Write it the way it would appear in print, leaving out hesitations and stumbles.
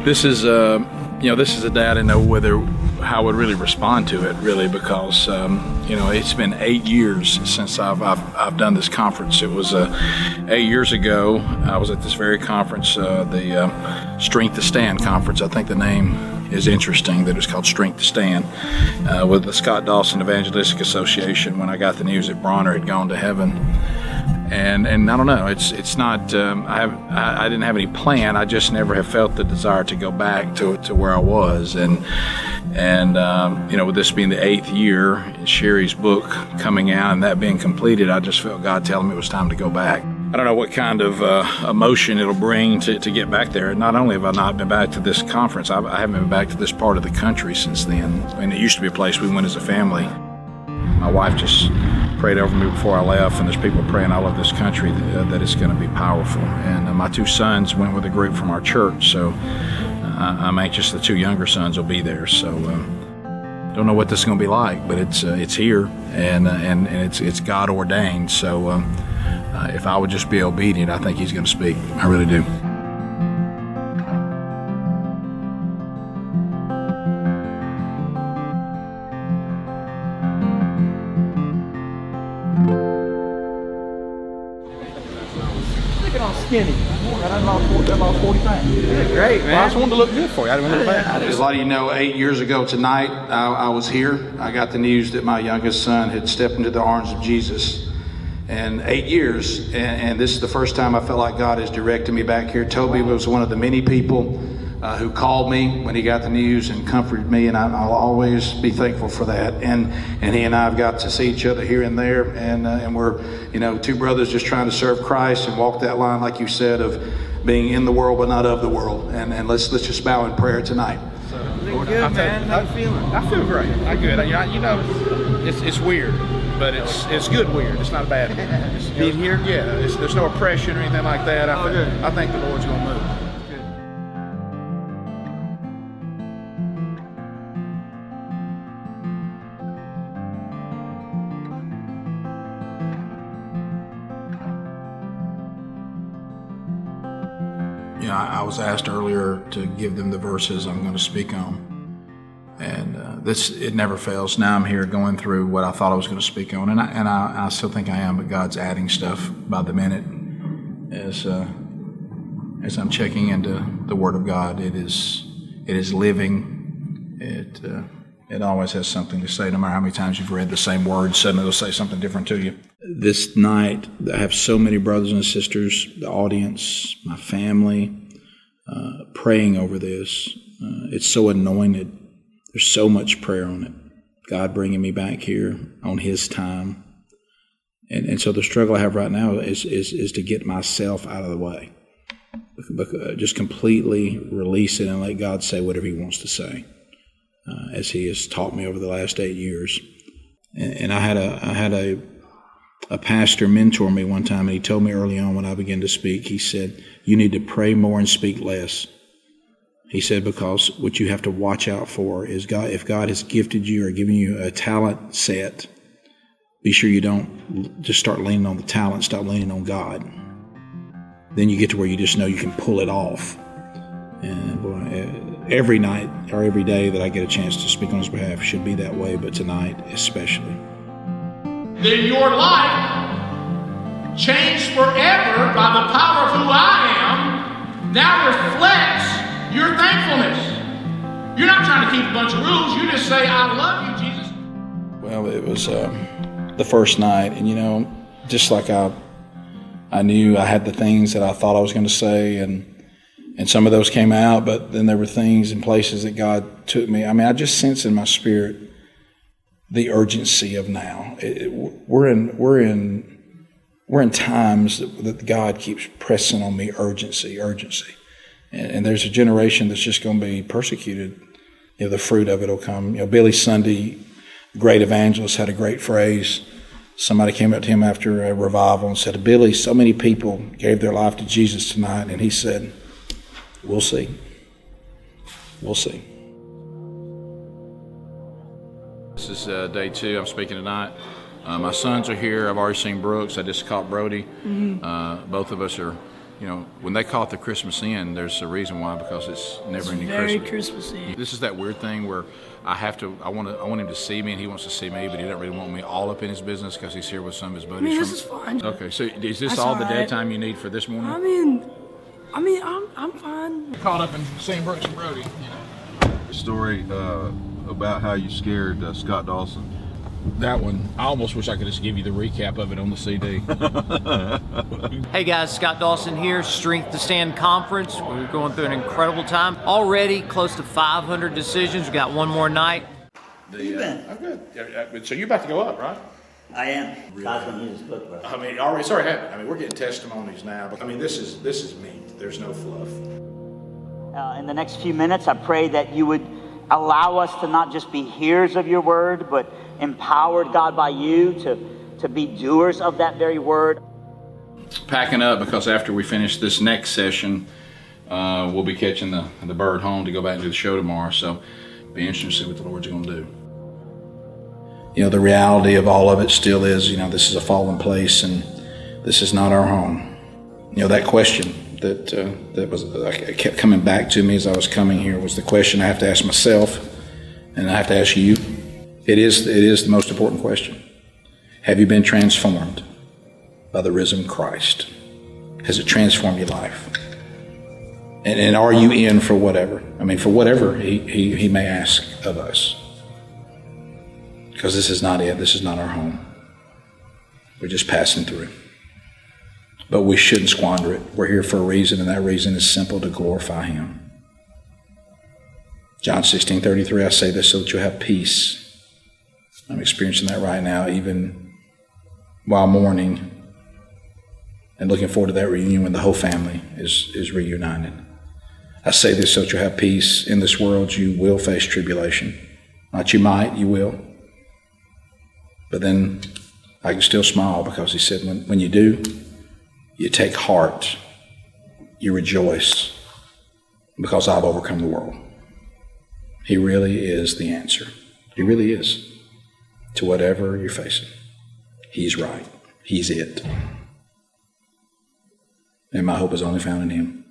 This is, this is a day I didn't know how I would really respond to it, really, because, it's been 8 years since I've done this conference. It was 8 years ago. I was at this very conference, the Strength to Stand conference. I think the name is interesting that it was called Strength to Stand, with the Scott Dawson Evangelistic Association, when I got the news that Bronner had gone to heaven. And I don't know. It's not. I didn't have any plan. I just never have felt the desire to go back to where I was. And with this being the 8th year, and Sherry's book coming out and that being completed, I just felt God telling me it was time to go back. I don't know what kind of emotion it'll bring to get back there. Not only have I not been back to this conference, I haven't been back to this part of the country since then. I mean, it used to be a place we went as a family. My wife just prayed over me before I left, and there's people praying all over this country that it's going to be powerful. And my 2 sons went with a group from our church, so I'm anxious the 2 younger sons will be there. So don't know what this is going to be like, but it's here, and it's God ordained. So if I would just be obedient, I think He's going to speak. I really do. Skinny. I lost 40 pounds. Great, man. Well, I just wanted to look good for you. I didn't want to look bad. As a lot of you know, 8 years ago tonight, I was here. I got the news that my youngest son had stepped into the arms of Jesus. And 8 years, and this is the first time I felt like God has directed me back here. Toby was one of the many people who called me when he got the news and comforted me, and I'll always be thankful for that. And he and I have got to see each other here and there, and we're 2 brothers just trying to serve Christ and walk that line, like you said, of being in the world but not of the world. And let's just bow in prayer tonight. Lord, good, man. How you feeling? I feel great. I'm good. It's weird, but it's good weird. It's not bad. Being here? Yeah. There's no oppression or anything like that. I think the Lord's going to move. I was asked earlier to give them the verses I'm going to speak on, and it never fails. Now I'm here going through what I thought I was going to speak on, and I still think I am, but God's adding stuff by the minute as I'm checking into the Word of God. It is living. It always has something to say, no matter how many times you've read the same word. Suddenly it'll say something different to you. This night, I have so many brothers and sisters, the audience, my family, praying over this. It's so anointed. There's so much prayer on it. God bringing me back here on His time. And so the struggle I have right now is to get myself out of the way. Just completely release it and let God say whatever He wants to say, as He has taught me over the last 8 years. And I had a pastor mentor me one time, and he told me early on when I began to speak, he said, you need to pray more and speak less. He said, because what you have to watch out for is if God has gifted you or given you a talent set, be sure you don't just start leaning on the talent, stop leaning on God. Then you get to where you just know you can pull it off. And boy, every night or every day that I get a chance to speak on His behalf should be that way, but tonight especially. Then your life, changed forever by the power of who I am, now reflects your thankfulness. You're not trying to keep a bunch of rules. You just say, I love you, Jesus. Well, it was the first night, and just like I knew I had the things that I thought I was going to say, and some of those came out, but then there were things and places that God took me. I mean, I just sense in my spirit the urgency of now. We're in times that God keeps pressing on me urgency. And there's a generation that's just going to be persecuted. The fruit of it will come. Billy Sunday, great evangelist, had a great phrase. Somebody came up to him after a revival and said, Billy, so many people gave their life to Jesus tonight. And he said, we'll see. We'll see. This is day 2. I'm speaking tonight. My sons are here. I've already seen Brooks. I just caught Brody. Both of us are You know, when they call it the Christmas Inn, there's a reason why, because it's never ending Very Christmas. Christmassy. This is that weird thing where I want him to see me, and he wants to see me, but he doesn't really want me all up in his business because he's here with some of his buddies. I mean, this is fine. Okay, so is this That's all the all dead right. time you need for this morning? I'm fine. Caught up in seeing Brooks and Brody. Story about how you scared Scott Dawson. That one, I almost wish I could just give you the recap of it on the CD. Hey guys, Scott Dawson here, Strength to Stand Conference. We're going through an incredible time. Already close to 500 decisions. We got one more night. You been? I'm good. So you're about to go up, right? I am. God's gonna use this book, bro. I mean, already, it's already happened. I mean, we're getting testimonies now. But I mean, this is meat. There's no fluff. In the next few minutes, I pray that you would allow us to not just be hearers of your word, but empowered, God, by you to be doers of that very word. Packing up, because after we finish this next session, we'll be catching the bird home to go back and do the show tomorrow. So be interesting to see what the Lord's going to do. You know, the reality of all of it still is, you know, this is a fallen place and this is not our home. You know, that question that kept coming back to me as I was coming here was the question I have to ask myself, and I have to ask you. It is the most important question. Have you been transformed by the risen Christ? Has it transformed your life? And are you in for whatever? I mean, for whatever he may ask of us. Because this is not it. This is not our home. We're just passing through. But we shouldn't squander it. We're here for a reason, and that reason is simple: to glorify him. John 16:33, I say this so that you'll have peace. I'm experiencing that right now, even while mourning and looking forward to that reunion when the whole family is reunited. I say this so that you'll have peace. In this world, you will face tribulation. Not you might, you will. But then I can still smile, because he said, when you do, you take heart, you rejoice, because I've overcome the world. He really is the answer. He really is. To whatever you're facing. He's right. He's it. And my hope is only found in him.